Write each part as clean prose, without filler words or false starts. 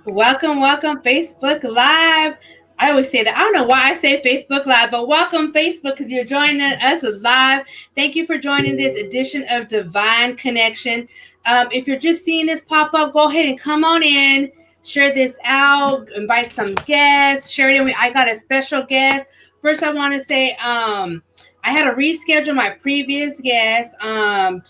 Welcome, Facebook Live. I always say that. I don't know why I say Facebook Live, but welcome, Facebook, because you're joining us live. Thank you for joining this edition of Divine Connection. If you're just seeing this pop up, go ahead and come on in, share this out, invite some guests, share it. I got a special guest. First, I want to say, I had to reschedule my previous guest, Osorio.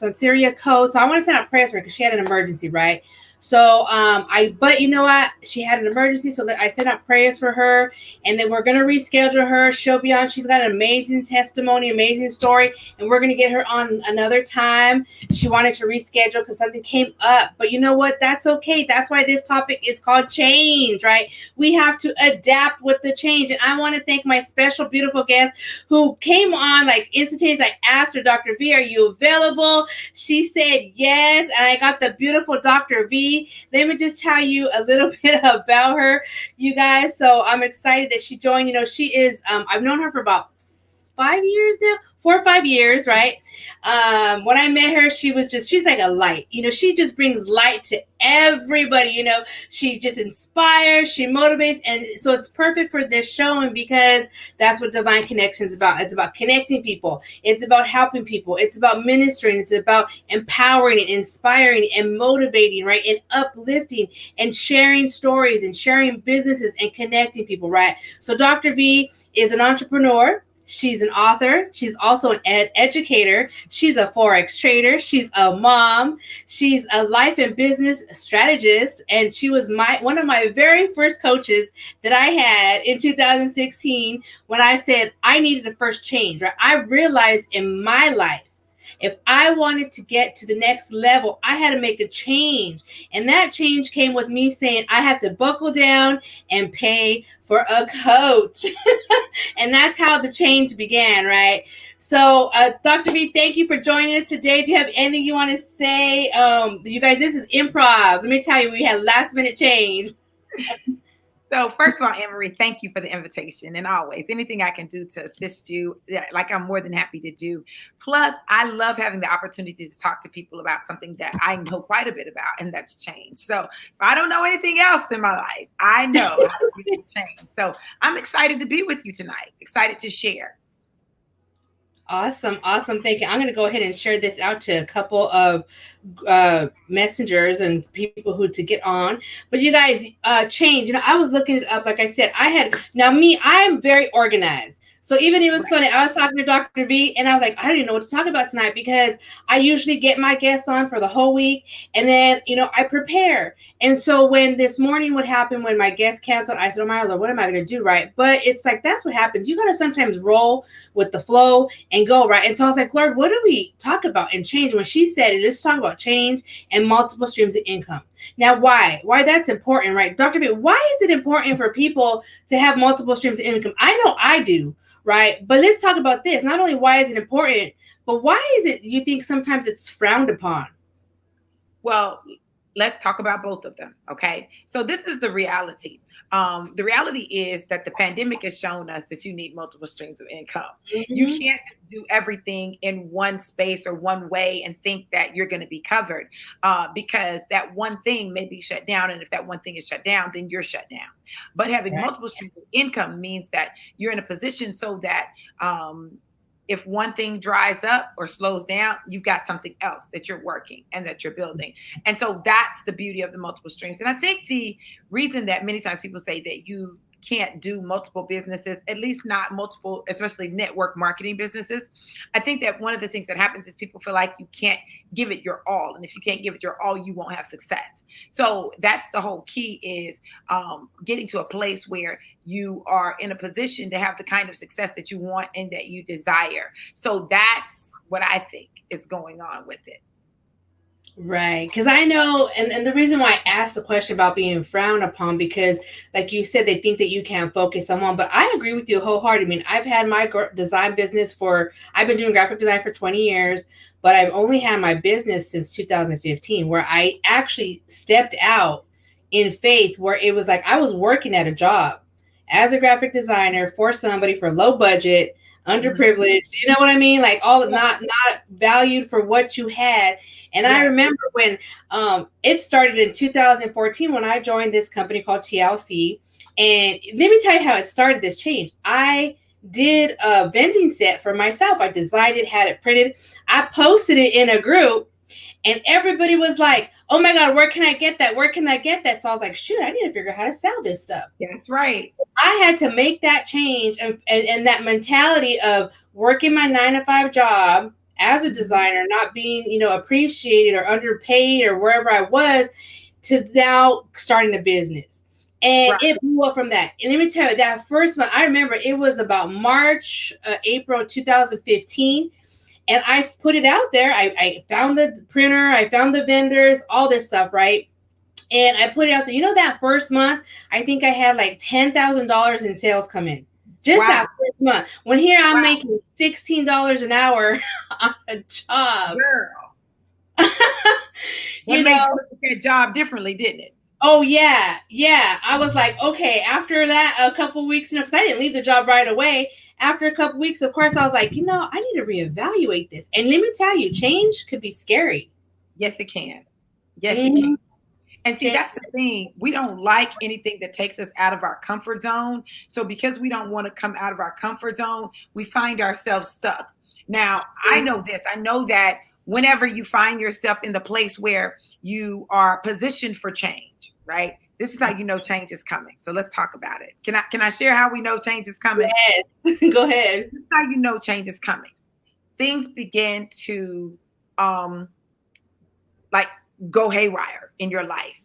So I want to send out prayers for her because she had an emergency, right? But you know what? She had an emergency, so I sent out prayers for her, and then we're gonna reschedule her. She'll be on. She's got an amazing testimony, amazing story, and we're gonna get her on another time. She wanted to reschedule because something came up, but you know what? That's okay. That's why this topic is called change, right? We have to adapt with the change, and I want to thank my special, beautiful guest who came on like instantaneous. I asked her, Dr. V, are you available? She said yes, and I got the beautiful Dr. V. Let me just tell you a little bit about her, you guys. So I'm excited that she joined. You know, she is, I've known her for about 5 years now, 4 or 5 years, right? When I met her, she's like a light. You know, she just brings light to everybody. You know, she just inspires, she motivates. And so it's perfect for this show. And because that's what Divine Connection is about. It's about connecting people. It's about helping people. It's about ministering. It's about empowering and inspiring and motivating, right? And uplifting and sharing stories and sharing businesses and connecting people, right? So Dr. V is an entrepreneur. She's an author. She's also an educator. She's a Forex trader. She's a mom. She's a life and business strategist. And she was one of my very first coaches that I had in 2016 when I said I needed a first change, right? I realized in my life, if I wanted to get to the next level, I had to make a change. And that change came with me saying I had to buckle down and pay for a coach. And that's how the change began, right? So, Dr. V, thank you for joining us today. Do you have anything you want to say? You guys, this is improv. Let me tell you, we had last minute change. So first of all, Anne-Marie, thank you for the invitation. And always, anything I can do to assist you, like I'm more than happy to do. Plus, I love having the opportunity to talk to people about something that I know quite a bit about, and that's change. So if I don't know anything else in my life, I know how to do change. So I'm excited to be with you tonight, excited to share. Awesome. Thank you. I'm going to go ahead and share this out to a couple of messengers and people who to get on. But you guys, change. You know, I was looking it up. Like I said, I am very organized. So even it was funny. I was talking to Dr. V and I was like, I don't even know what to talk about tonight because I usually get my guests on for the whole week. And then, you know, I prepare. And so when this morning would happen, when my guest canceled, I said, oh my Lord, what am I going to do? Right. But it's like, that's what happens. You got to sometimes roll with the flow and go. Right. And so I was like, Lord, what do we talk about and change? When she said, let's talk about change and multiple streams of income. Now, why that's important, right? Dr. B, why is it important for people to have multiple streams of income? I know I do. Right. But let's talk about this. Not only why is it important, but why is it you think sometimes it's frowned upon? Well, let's talk about both of them. Okay. So this is the reality. The reality is that the pandemic has shown us that you need multiple streams of income. Mm-hmm. You can't just do everything in one space or one way and think that you're going to be covered because that one thing may be shut down. And if that one thing is shut down, then you're shut down. But having multiple streams of income means that you're in a position so that if one thing dries up or slows down, you've got something else that you're working and that you're building. And so that's the beauty of the multiple streams. And I think the reason that many times people say that you can't do multiple businesses, at least not multiple, especially network marketing businesses. I think that one of the things that happens is people feel like you can't give it your all. And if you can't give it your all, you won't have success. So that's the whole key is getting to a place where you are in a position to have the kind of success that you want and that you desire. So that's what I think is going on with it. Right. Because I know, and the reason why I asked the question about being frowned upon, because like you said, they think that you can't focus on one, but I agree with you wholeheartedly. I mean, I've had my design business I've been doing graphic design for 20 years, but I've only had my business since 2015, where I actually stepped out in faith, where it was like I was working at a job as a graphic designer for somebody for low budget. underprivileged. You know what I mean? Like all not valued for what you had. And I remember when it started in 2014 when I joined this company called TLC. And let me tell you how it started this change. I did a vending set for myself. I designed it, had it printed. I posted it in a group. And everybody was like, oh my God, where can I get that? Where can I get that? So I was like, shoot, I need to figure out how to sell this stuff. That's right. I had to make that change and that mentality of working my 9-to-5 job as a designer, not being, appreciated or underpaid or wherever I was, to now starting a business. And it blew up from that. And let me tell you, that first month, I remember it was about March, April 2015. And I put it out there. I found the printer, I found the vendors, all this stuff, right? And I put it out there. That first month, I think I had like $10,000 in sales come in. Just that first month. When here I'm making $16 an hour on a job. Girl. Made you look at that job differently, didn't it? Oh, yeah. Yeah. I was like, okay, after that, a couple weeks, because I didn't leave the job right away. After a couple weeks, of course, I was like, I need to reevaluate this. And let me tell you, change could be scary. Yes, it can. Yes, it can. And see, that's the thing. We don't like anything that takes us out of our comfort zone. So because we don't want to come out of our comfort zone, we find ourselves stuck. Now, I know this. I know that whenever you find yourself in the place where you are positioned for change, right? This is how you know change is coming. So let's talk about it. Can I share how we know change is coming? Yes. Go ahead. This is how you know change is coming. Things begin to go haywire in your life.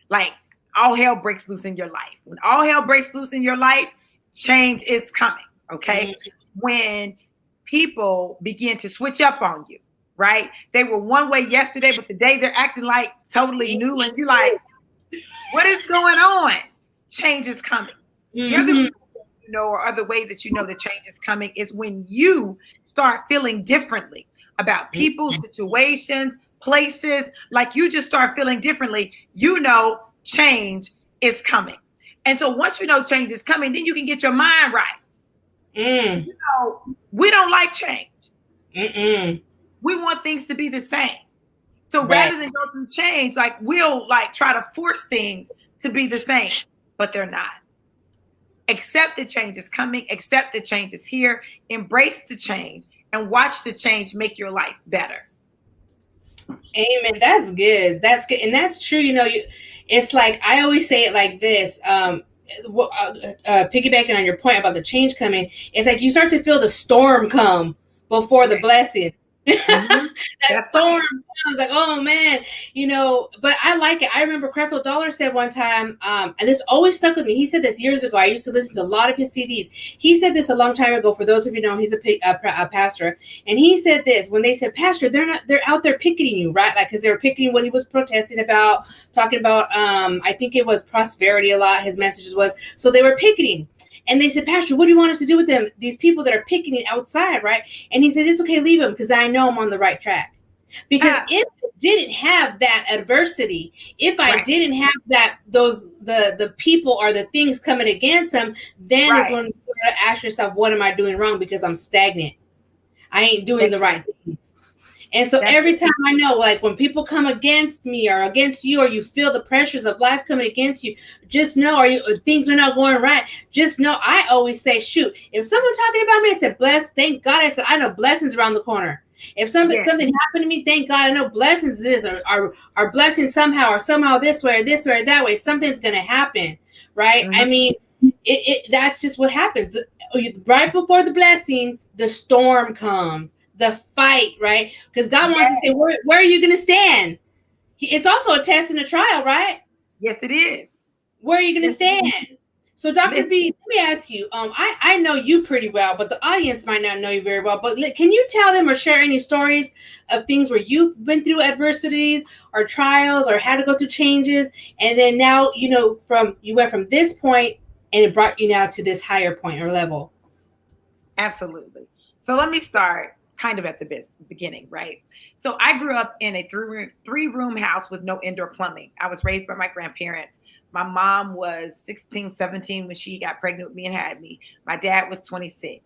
Like all hell breaks loose in your life. When all hell breaks loose in your life, change is coming. Okay. Mm-hmm. When people begin to switch up on you, right? They were one way yesterday, but today they're acting like totally new. And you're like, what is going on? Change is coming. Mm-hmm. The other reason or other way that you know the change is coming is when you start feeling differently about people, situations, places, like you just start feeling differently, change is coming. And so once you know change is coming, then you can get your mind right. We don't like change. We want things to be the same. So rather than go through change, we'll try to force things to be the same, but they're not. Accept that change is coming. Accept that change is here. Embrace the change and watch the change make your life better. Amen. That's good. That's good. And that's true. It's like, I always say it like this, piggybacking on your point about the change coming. It's like you start to feel the storm come before the blessing. Mm-hmm. That storm comes like, oh man, but I like it. I remember Creflo Dollar said one time, and this always stuck with me. He said this years ago. I used to listen to a lot of his CDs. He said this a long time ago. For those of you who know, he's a pastor, and he said this when they said, "Pastor, they're out there picketing you, right?" Because they were picketing what he was protesting about, talking about. I think it was prosperity a lot. His messages was so they were picketing. And they said, Pastor, what do you want us to do with them? These people that are picketing outside, right? And he said, it's okay, leave them because I know I'm on the right track. Because if I didn't have that adversity, if I didn't have the people or the things coming against them, then it's when you gotta ask yourself, what am I doing wrong? Because I'm stagnant. I ain't doing the right things. And so every time I know, when people come against me or against you, or you feel the pressures of life coming against you, just know, or things are not going right. Just know, I always say, shoot, if someone talking about me, I said, bless, thank God. I said, I know blessings around the corner. If something happened to me, thank God, I know blessings is or blessings somehow, or somehow this way or that way, something's going to happen. Right. Mm-hmm. I mean, that's just what happens. Right before the blessing, the storm comes. The fight, right? Because God wants to say, where are you going to stand? It's also a test and a trial, right? Yes, it is. Where are you going to stand? So, Dr. B, let me ask you. I know you pretty well, but the audience might not know you very well. But can you tell them or share any stories of things where you've been through adversities or trials or had to go through changes, and then now you went from this point and it brought you now to this higher point or level? Absolutely. So let me start kind of at the beginning, right? So I grew up in a three-room house with no indoor plumbing. I was raised by my grandparents. My mom was 16, 17 when she got pregnant with me and had me. My dad was 26.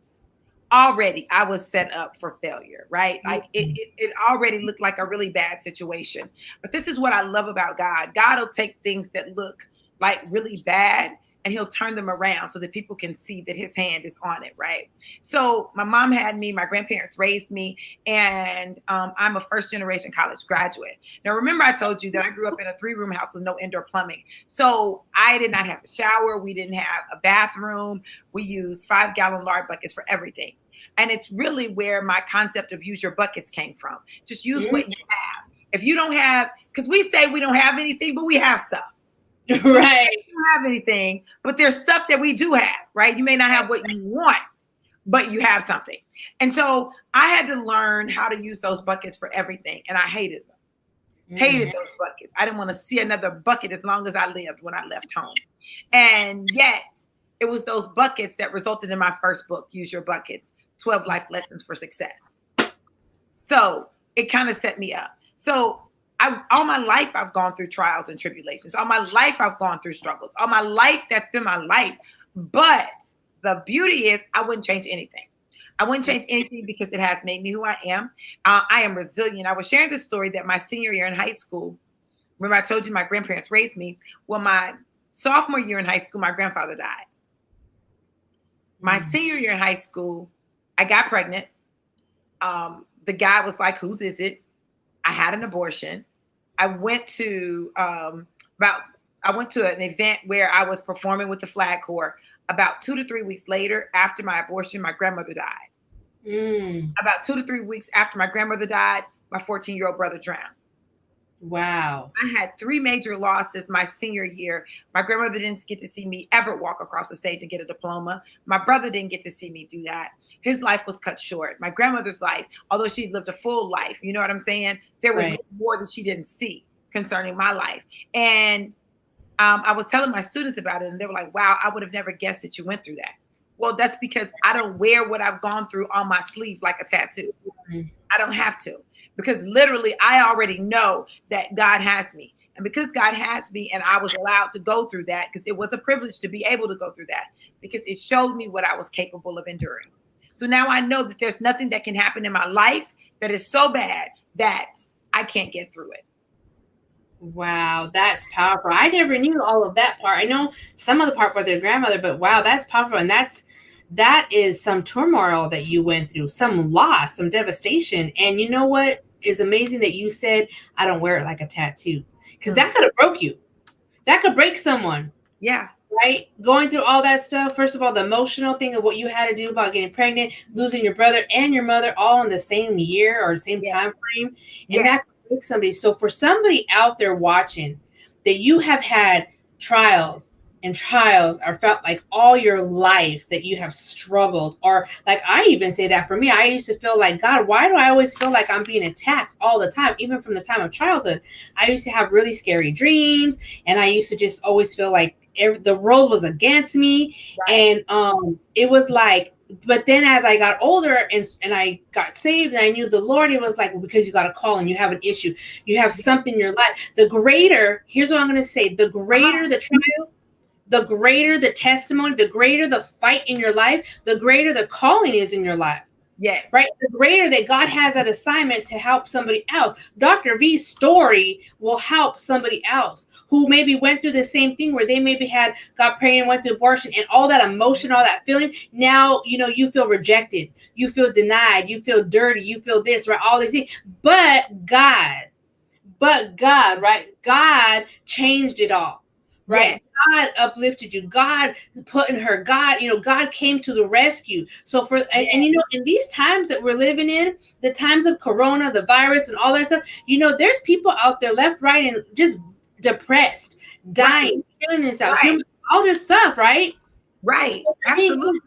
already I was set up for failure, right? Like it already looked like a really bad situation. But this is what I love about God. God will take things that look like really bad and he'll turn them around so that people can see that his hand is on it, right? So my mom had me, my grandparents raised me, and I'm a first generation college graduate. Now, remember I told you that I grew up in a 3-room house with no indoor plumbing. So I did not have a shower. We didn't have a bathroom. We used 5-gallon lard buckets for everything. And it's really where my concept of use your buckets came from. Just use what you have. If you don't have, because we say we don't have anything, but we have stuff. Right. We don't have anything, but there's stuff that we do have, right? You may not have what you want, but you have something. And so I had to learn how to use those buckets for everything. And I hated them. Hated those buckets. I didn't want to see another bucket as long as I lived when I left home. And yet it was those buckets that resulted in my first book, Use Your Buckets, 12 Life Lessons for Success. So it kind of set me up. So all my life, I've gone through trials and tribulations. All my life, I've gone through struggles. All my life, that's been my life. But the beauty is I wouldn't change anything. I wouldn't change anything because it has made me who I am. I am resilient. I was sharing this story that my senior year in high school, remember I told you my grandparents raised me. Well, my sophomore year in high school, my grandfather died. My senior year in high school, I got pregnant. The guy was like, whose is it? I had an abortion. I went to an event where I was performing with the Flag Corps. About 2 to 3 weeks later, after my abortion, my grandmother died. About 2 to 3 weeks after my grandmother died, my 14-year-old brother drowned. Wow. I had 3 major losses my senior year. My grandmother didn't get to see me ever walk across the stage and get a diploma. My brother didn't get to see me do that. His life was cut short. My grandmother's life, although she lived a full life, you know what I'm saying? There was more that she didn't see concerning my life. And I was telling my students about it, and they were like, wow, I would have never guessed that you went through that. Well, that's because I don't wear what I've gone through on my sleeve like a tattoo. I don't have to. Because literally, I already know that God has me. And because God has me and I was allowed to go through that, because it was a privilege to be able to go through that, because it showed me what I was capable of enduring. So now I know that there's nothing that can happen in my life that is so bad that I can't get through it. Wow, that's powerful. I never knew all of that part. I know some of the part for their grandmother, but wow, that's powerful. And that is some turmoil that you went through, some loss, some devastation. And you know what is amazing that you said, I don't wear it like a tattoo, because that could have broke you. That could break someone. Yeah. Right? Going through all that stuff. First of all, the emotional thing of what you had to do about getting pregnant, losing your brother and your mother all in the same year or same time frame. And that could break somebody. So for somebody out there watching that you have had trials and trials or felt like all your life that you have struggled, or like I even say that for me, I used to feel like, God, why do I always feel like I'm being attacked all the time? Even from the time of childhood, I used to have really scary dreams, and I used to just always feel like the world was against me. And it was like, but then as I got older and I got saved and I knew the Lord, it was like, well, because you got a call and you have an issue, you have something in your life. The greater, here's what I'm going to say, the greater the trial, the greater the testimony, the greater the fight in your life, the greater the calling is in your life. Yes. Right? The greater that God has that assignment to help somebody else. Dr. V's story will help somebody else who maybe went through the same thing, where they maybe got pregnant, went through abortion, and all that emotion, all that feeling. Now, you feel rejected, you feel denied, you feel dirty, you feel this, right? All these things. But God, right? God changed it all. Right? Yeah. God uplifted you. God put in her. God came to the rescue. So and in these times that we're living in, the times of Corona, the virus, and all that stuff, there's people out there left, right, and just depressed, dying, killing themselves, all this stuff, right? Right. So, absolutely.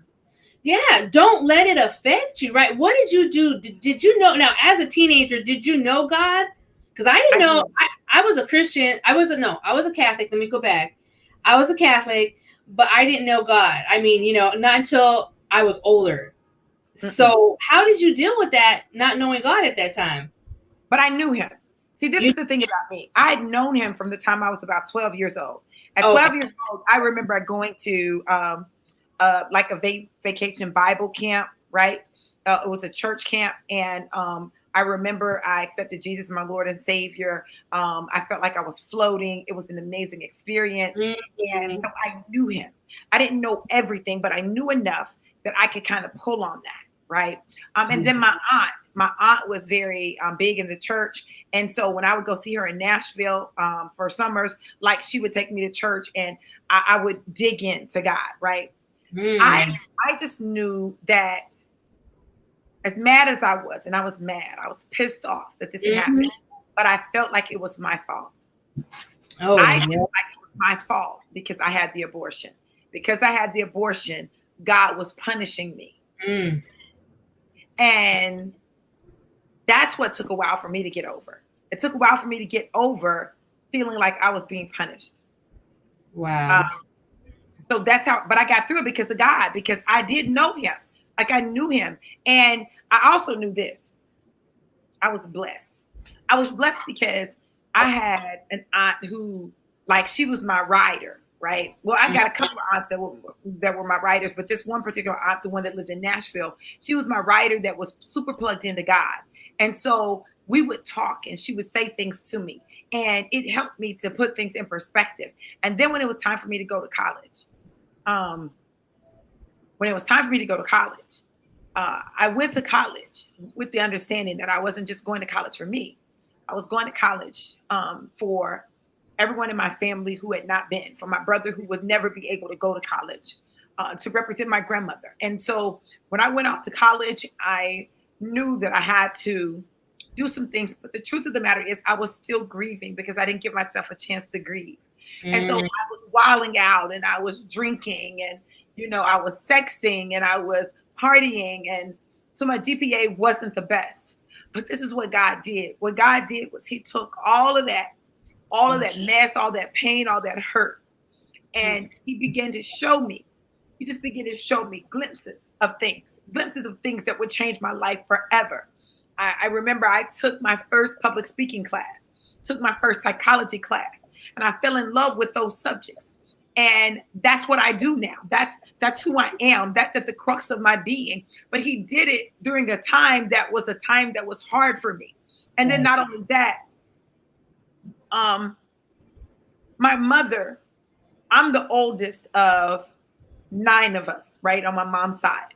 Yeah, don't let it affect you, right? What did you do? Did you know? Now, as a teenager, did you know God? Because I didn't know. I was a Christian. I was a Catholic. Let me go back. I was a Catholic, but I didn't know God. I mean, not until I was older. Mm-hmm. So how did you deal with that, not knowing God at that time? But I knew him. See, this is the thing about me. I had known him from the time I was about 12 years old. At 12 years old, I remember going to like a vacation Bible camp, right? it was a church camp, and I remember I accepted Jesus, my Lord and Savior. I felt like I was floating. It was an amazing experience. And so I knew him. I didn't know everything, but I knew enough that I could kind of pull on that. Right. And then my aunt was very big in the church. And so when I would go see her in Nashville for summers, like she would take me to church, and I would dig into God. Right. I just knew that, as mad as I was, and I was mad, I was pissed off that this had happened, but I felt like it was my fault. I felt like it was my fault because I had the abortion. Because I had the abortion, God was punishing me. And that's what took a while for me to get over. It took a while for me to get over feeling like I was being punished. Wow. So that's how, but I got through it because of God, because I did know him. Like I knew him. And I also knew this. I was blessed. I was blessed because I had an aunt who, like, she was my rider, right? Well, I got a couple of aunts that were my riders, but this one particular aunt, the one that lived in Nashville, she was my rider that was super plugged into God. And so we would talk, and she would say things to me, and it helped me to put things in perspective. And then when it was time for me to go to college, I went to college with the understanding that I wasn't just going to college for me. I was going to college for everyone in my family who had not been, for my brother who would never be able to go to college, to represent my grandmother. And so when I went off to college, I knew that I had to do some things. But the truth of the matter is I was still grieving because I didn't give myself a chance to grieve. And so I was wilding out, and I was drinking, and, you know, I was sexing, and I was partying. And so my GPA wasn't the best. But this is what God did. What God did was he took all of that mess, all that pain, all that hurt, and he began to show me. He just began to show me glimpses of things that would change my life forever. I remember I took my first public speaking class, took my first psychology class, and I fell in love with those subjects. And that's what I do now. That's who I am. That's at the crux of my being. But he did it during a time that was hard for me. And then not only that, my mother, I'm the oldest of 9 of us, right, on my mom's side.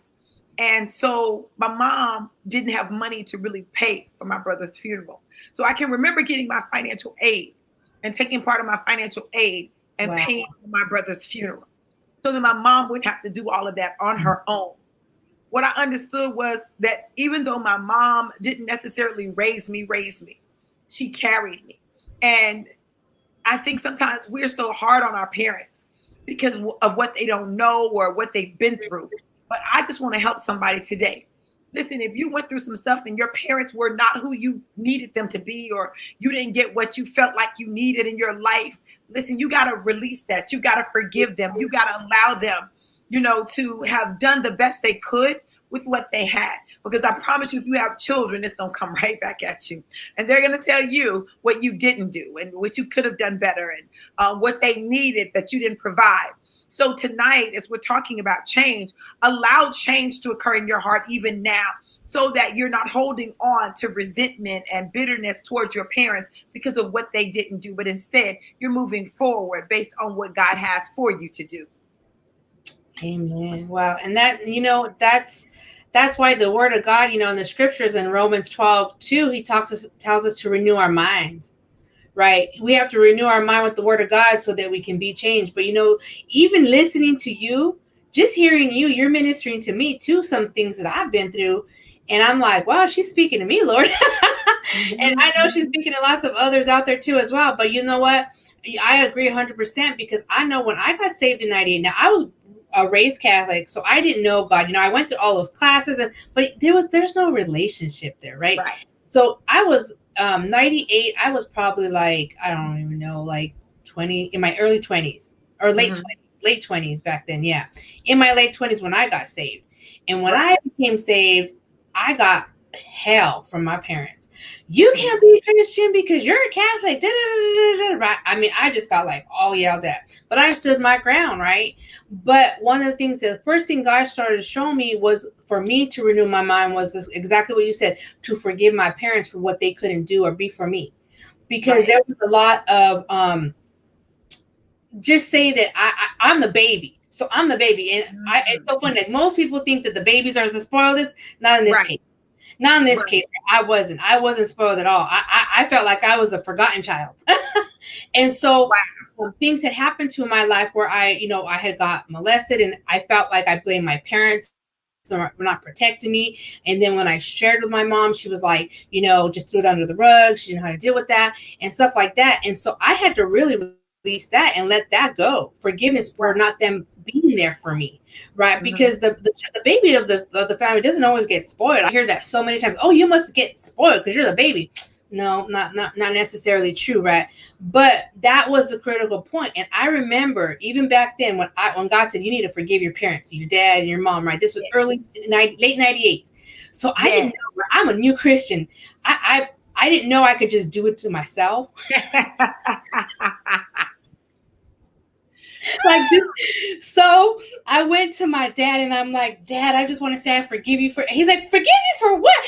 And so my mom didn't have money to really pay for my brother's funeral. So I can remember getting my financial aid and taking part of my financial aid and paying for my brother's funeral, so that my mom wouldn't have to do all of that on her own. What I understood was that even though my mom didn't necessarily raise me, she carried me. And I think sometimes we're so hard on our parents because of what they don't know or what they've been through. But I just want to help somebody today. Listen, if you went through some stuff and your parents were not who you needed them to be, or you didn't get what you felt like you needed in your life, listen, you got to release that. You got to forgive them. You got to allow them, you know, to have done the best they could with what they had. Because I promise you, if you have children, it's going to come right back at you. And they're going to tell you what you didn't do and what you could have done better, and what they needed that you didn't provide. So tonight, as we're talking about change, allow change to occur in your heart even now, so that you're not holding on to resentment and bitterness towards your parents because of what they didn't do, but instead you're moving forward based on what God has for you to do. Amen. Wow. And that, you know, that's why the word of God, you know, in the scriptures in Romans 12:2, he tells us to renew our minds. Right. We have to renew our mind with the word of God so that we can be changed. But, you know, even listening to you, just hearing you, you're ministering to me too, some things that I've been through. And I'm like, wow, she's speaking to me, Lord. And I know she's speaking to lots of others out there too as well. But you know what? I agree 100%, because I know when I got saved in 98, now I was raised Catholic, so I didn't know God. You know, I went to all those classes, but there's no relationship there, right? So I was 98, I was probably like, I don't even know, like 20, in my early 20s or late 20s back then. Yeah. In my late 20s when I got saved. And when I became saved, I got hell from my parents. You can't be a Christian because you're a Catholic. Right? I mean, I just got like all yelled at, but I stood my ground, right? But one of the things, the first thing God started to show me was for me to renew my mind was this, exactly what you said, to forgive my parents for what they couldn't do or be for me, because there was a lot of just say that I'm the baby. So I'm the baby. And it's so funny. Like most people think that the babies are the spoilers. Not in this case. Not in this case. I wasn't spoiled at all. I felt like I was a forgotten child. And so things had happened to my life where I had got molested, and I felt like I blamed my parents for not protecting me. And then when I shared with my mom, she was like, just threw it under the rug. She didn't know how to deal with that and stuff like that. And so I had to really release that and let that go. Forgiveness for not them being there for me, right? Because the baby of the family doesn't always get spoiled. I hear that so many times. Oh, you must get spoiled because you're the baby. No, not necessarily true, right? But that was the critical point. And I remember even back then when God said you need to forgive your parents, your dad and your mom, right? This was late 98. So I didn't know. I'm a new Christian. I didn't know I could just do it to myself. Like this. So I went to my dad and I'm like, Dad, I just want to say I forgive you for. He's like, forgive you for what?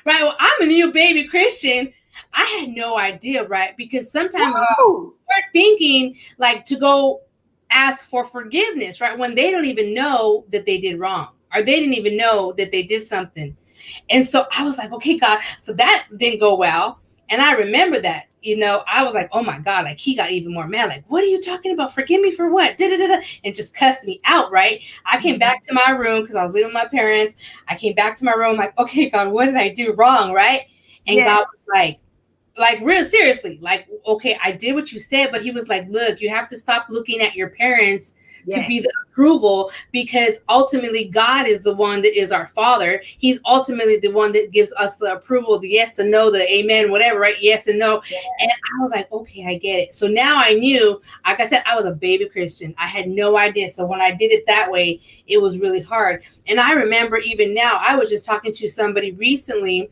Right. Well, I'm a new baby Christian. I had no idea, right? Because sometimes we're thinking like to go ask for forgiveness, right? When they don't even know that they did wrong, or they didn't even know that they did something. And so I was like, okay, God. So that didn't go well. And I remember that, I was like, oh my God, like he got even more mad. Like, what are you talking about? Forgive me for what? And just cussed me out, right? I came back to my room because I was living with my parents. I came back to my room like, okay, God, what did I do wrong, right? And God was like real seriously, like, okay, I did what you said, but he was like, look, you have to stop looking at your parents to be the approval, because ultimately God is the one that is our father. He's ultimately the one that gives us the approval, the yes, the no, the amen, whatever, right? Yes and no. And I was like, okay, I get it. So now I knew, like I said, I was a baby Christian. I had no idea. So when I did it that way, it was really hard. And I remember even now, I was just talking to somebody recently,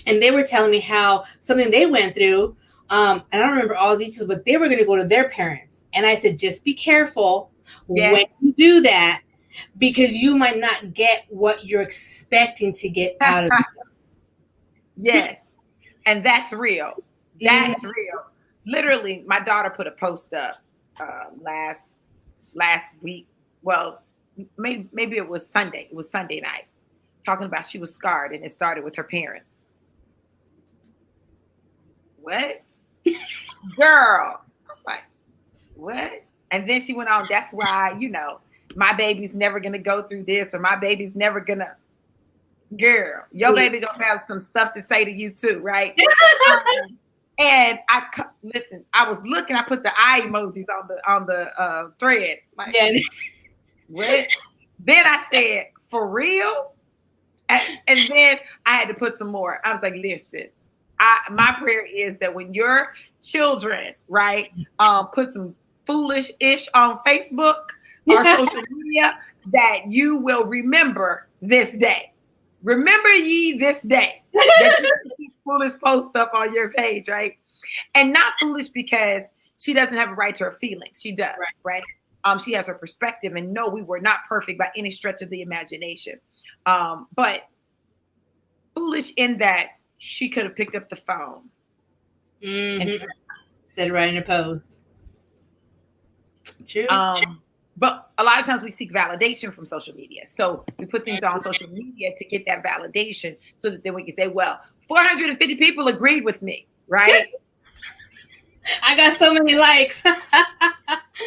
and they were telling me how something they went through, and I don't remember all the details, but they were going to go to their parents. And I said, just be careful when you do that, because you might not get what you're expecting to get out of it. Yes. And that's real. That's real. Literally, my daughter put a post up last week. Well, maybe it was Sunday. It was Sunday night, talking about she was scarred and it started with her parents. What? Girl. I was like, what? And then she went on, that's why, my baby's never going to go through this, or my baby's never going to. Girl, your baby going to have some stuff to say to you too, right? And listen, I was looking, I put the eye emojis on the thread. Like, what? Then I said, for real? And then I had to put some more. I was like, listen, my prayer is that when your children, right, put some foolish-ish on Facebook or social media, that you will remember this day. Remember ye this day that you put foolish post stuff on your page, right? And not foolish because she doesn't have a right to her feelings. She does, right? She has her perspective, and no, we were not perfect by any stretch of the imagination. But foolish in that she could have picked up the phone and said right in a post. True. But a lot of times we seek validation from social media. So we put things on social media to get that validation so that then we can say, well, 450 people agreed with me, right? I got so many likes.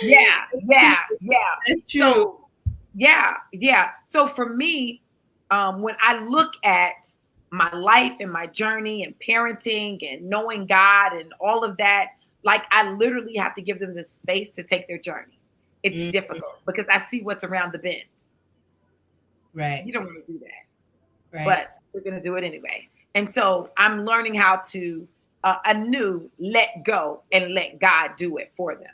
Yeah. That's true. So, yeah. So for me, when I look at my life and my journey and parenting and knowing God and all of that, like I literally have to give them the space to take their journey. It's difficult because I see what's around the bend. Right. You don't want to do that. Right. But we're going to do it anyway. And so I'm learning how to anew let go and let God do it for them.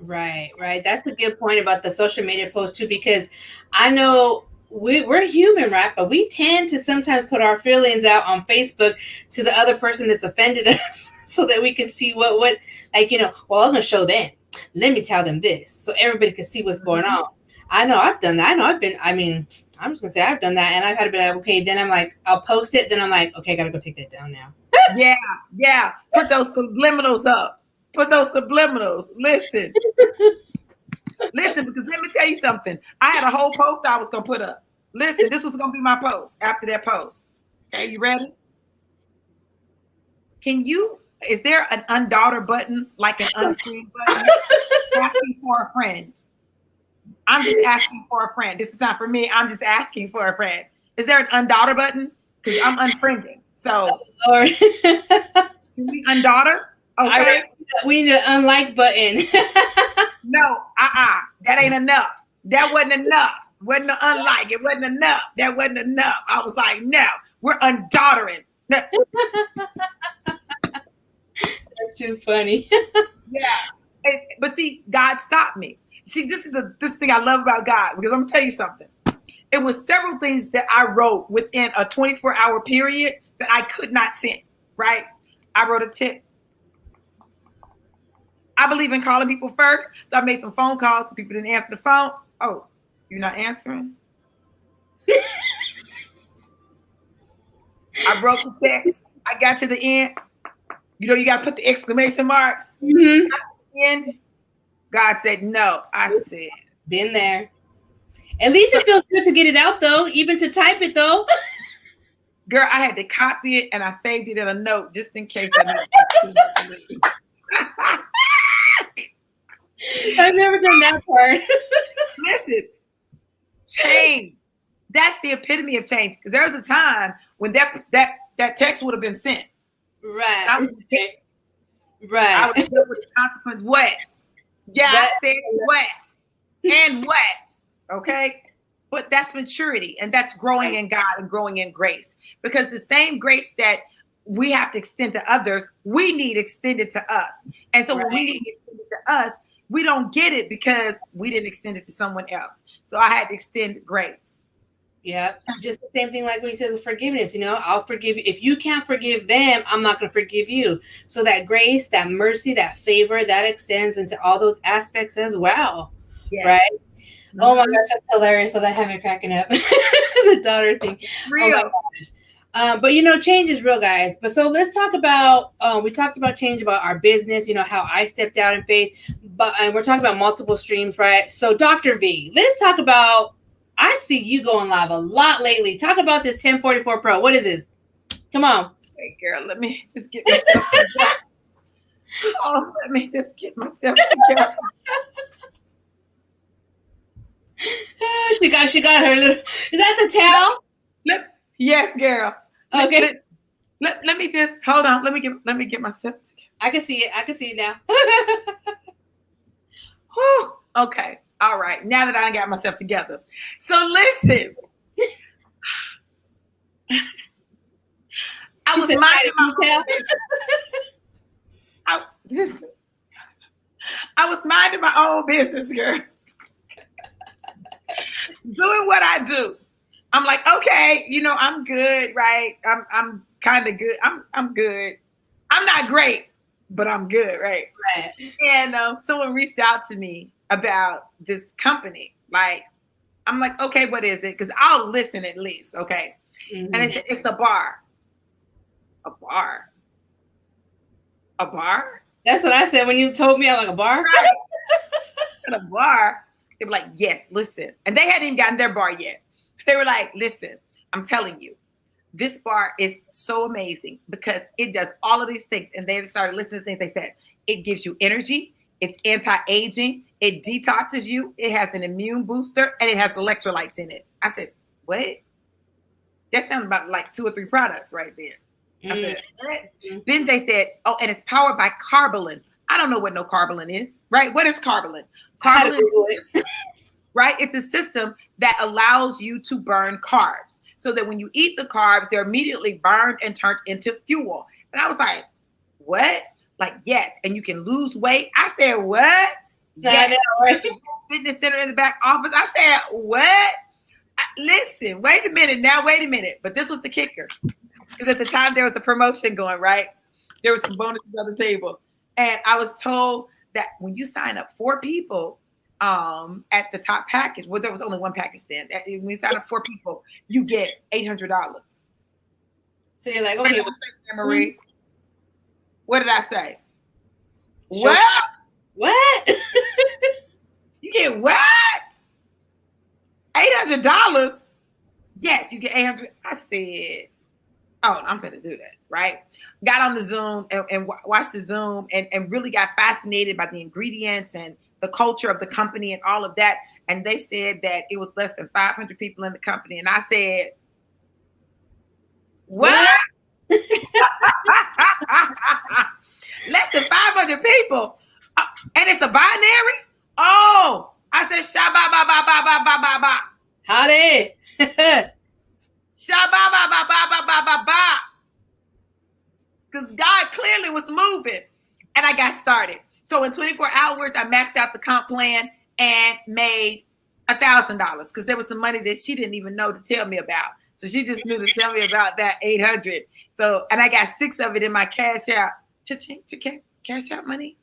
Right. That's a good point about the social media post too, because I know we're human, right? But we tend to sometimes put our feelings out on Facebook to the other person that's offended us so that we can see what like, well, I'm gonna show them. Let me tell them this so everybody can see what's going on. I know I've done that. I'm just gonna say I've done that, and I've had to be like, okay, then I'm like, I'll post it, then I'm like, okay, I gotta go take that down now. Yeah. Put those subliminals up. Listen. Listen, because let me tell you something. I had a whole post I was gonna put up. Listen, this was gonna be my post after that post. Okay, you ready? Is there an undaughter button, like an unscreen button? Asking for a friend. I'm just asking for a friend. This is not for me. I'm just asking for a friend. Is there an undaughter button? Because I'm unfriending. So, can we undaughter? Okay. We need an unlike button. No, that ain't enough. That wasn't enough. Wasn't an unlike. It wasn't enough. That wasn't enough. I was like, no, we're undaughtering. No. That's too funny. Yeah. But see, God stopped me. See, this is this thing I love about God, because I'm gonna tell you something. It was several things that I wrote within a 24-hour period that I could not send, right? I wrote a tip. I believe in calling people first. So I made some phone calls. People didn't answer the phone. Oh, you're not answering? I wrote the text. I got to the end. You got to put the exclamation mark. Mm-hmm. At the end, God said no. I said, been there. At least it feels good to get it out, though, even to type it, though. Girl, I had to copy it, and I saved it in a note just in case I needed to. I've never done that part. Listen, change. That's the epitome of change. Because there was a time when that text would have been sent. Right. I would have dealt with the consequence. What? Yeah, I said what and what. Okay. But that's maturity, and that's growing in God and growing in grace. Because the same grace that we have to extend to others, we need extended to us. And so when we need extended to us, we don't get it because we didn't extend it to someone else. So I had to extend grace. Yeah. Just the same thing like when he says forgiveness, I'll forgive you. If you can't forgive them, I'm not going to forgive you. So that grace, that mercy, that favor, that extends into all those aspects as well. Yes. Right? Mm-hmm. Oh my gosh, that's hilarious. So that had me cracking up. The daughter thing. Real. Oh my gosh. But change is real, guys. But so let's talk about, we talked about change about our business, how I stepped out in faith, and we're talking about multiple streams, right? So Dr. V, let's talk about, I see you going live a lot lately. Talk about this 1044 Pro. What is this? Come on. Hey girl, let me just get myself together. Let me just get myself together. She got her little, is that the towel? Yes, girl. Okay. Let me just hold on. Let me get myself together. I can see it now. Whew. Okay. All right. Now that I got myself together. So listen. I was minding my own business, girl. Doing what I do. I'm like, okay, I'm good, right? I'm kind of good. I'm good. I'm not great, but I'm good, right? And someone reached out to me about this company. Like, I'm like, okay, what is it? Because I'll listen at least, okay? Mm-hmm. And it's a bar. A bar? A bar? That's what I said when you told me. I'm like, a bar? Right. At a bar. They were like, yes, listen. And they hadn't even gotten their bar yet. They were like, listen, I'm telling you, this bar is so amazing because it does all of these things. And they started listening to things they said. It gives you energy. It's anti-aging. It detoxes you. It has an immune booster, and it has electrolytes in it. I said, what? That sounds about like 2 or 3 products right there. I said, what? Then they said, oh, and it's powered by carbolin. I don't know what no carbolin is, right? What is carbolin? Carbolin is, right? It's a system that allows you to burn carbs so that when you eat the carbs, they're immediately burned and turned into fuel. And I was like, what? Like, yes. And you can lose weight. I said, what? Yes. Fitness center in the back office. I said, what? listen, wait a minute. But this was the kicker. Because at the time there was a promotion going, right? There was some bonuses on the table. And I was told that when you sign up 4 people at the top package, well, there was only one package then. When you sign up 4 people, you get $800. So you're like, okay, Marie, what did I say? Sure. What? You get what? $800? Yes, you get $800. I said, oh, I'm going to do this, right? Got on the Zoom and watched the Zoom and really got fascinated by the ingredients and the culture of the company and all of that. And they said that it was less than 500 people in the company. And I said, what? Less than 500 people. And it's a binary? Oh, I said, shabba-ba-ba-ba-ba-ba-ba-ba. Howdy. Shabba-ba-ba-ba-ba-ba-ba-ba. Because God clearly was moving. And I got started. So in 24 hours, I maxed out the comp plan and made $1,000 because there was some money that she didn't even know to tell me about. So she just knew to tell me about that 800. So, and I got 6 of it in my cash out. Cash out money.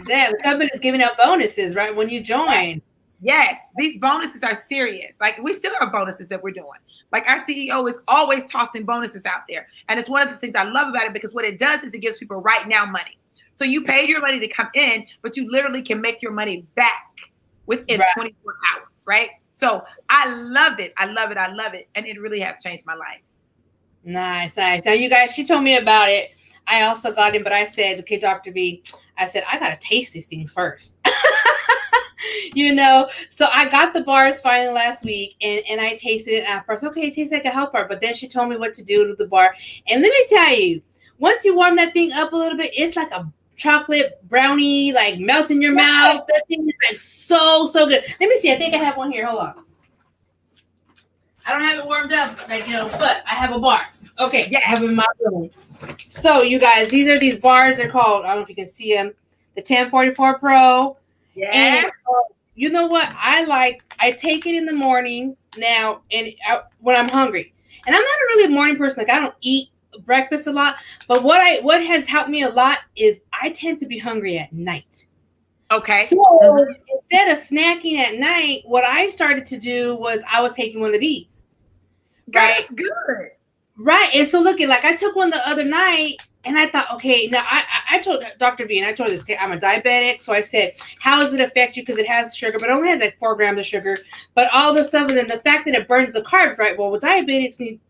Yeah, the company is giving out bonuses, right? When you join. Yes, these bonuses are serious. Like we still have bonuses that we're doing. Like our CEO is always tossing bonuses out there. And it's one of the things I love about it because what it does is it gives people right now money. So you paid your money to come in, but you literally can make your money back within 24 hours, right? So I love it. I love it. I love it. And it really has changed my life. Nice. Now, you guys, she told me about it. I also got in, but I said, okay, Dr. V, I said, I got to taste these things first. So I got the bars finally last week and I tasted it at first. Okay, it tastes like a health bar, but then she told me what to do to the bar. And let me tell you, once you warm that thing up a little bit, it's like a chocolate brownie, like melt in your mouth. That thing is like so good. Let me see. I think I have one here. Hold on. I don't have it warmed up, but I have a bar. Okay, yeah, I have it in my room. So you guys, these bars are called, I don't know if you can see them, the 1044 Pro. Yeah. And you know what? I take it in the morning now and when I'm hungry. And I'm not really a morning person. Like I don't eat breakfast a lot, but what has helped me a lot is I tend to be hungry at night. Okay. So instead of snacking at night, what I started to do was I was taking one of these. That's good. Right. And so look, like I took one the other night and I thought, okay, now I told Dr. V and I told this kid I'm a diabetic. So I said, how does it affect you? Because it has sugar, but it only has like 4 grams of sugar, but all this stuff. And then the fact that it burns the carbs, right? Well, diabetics need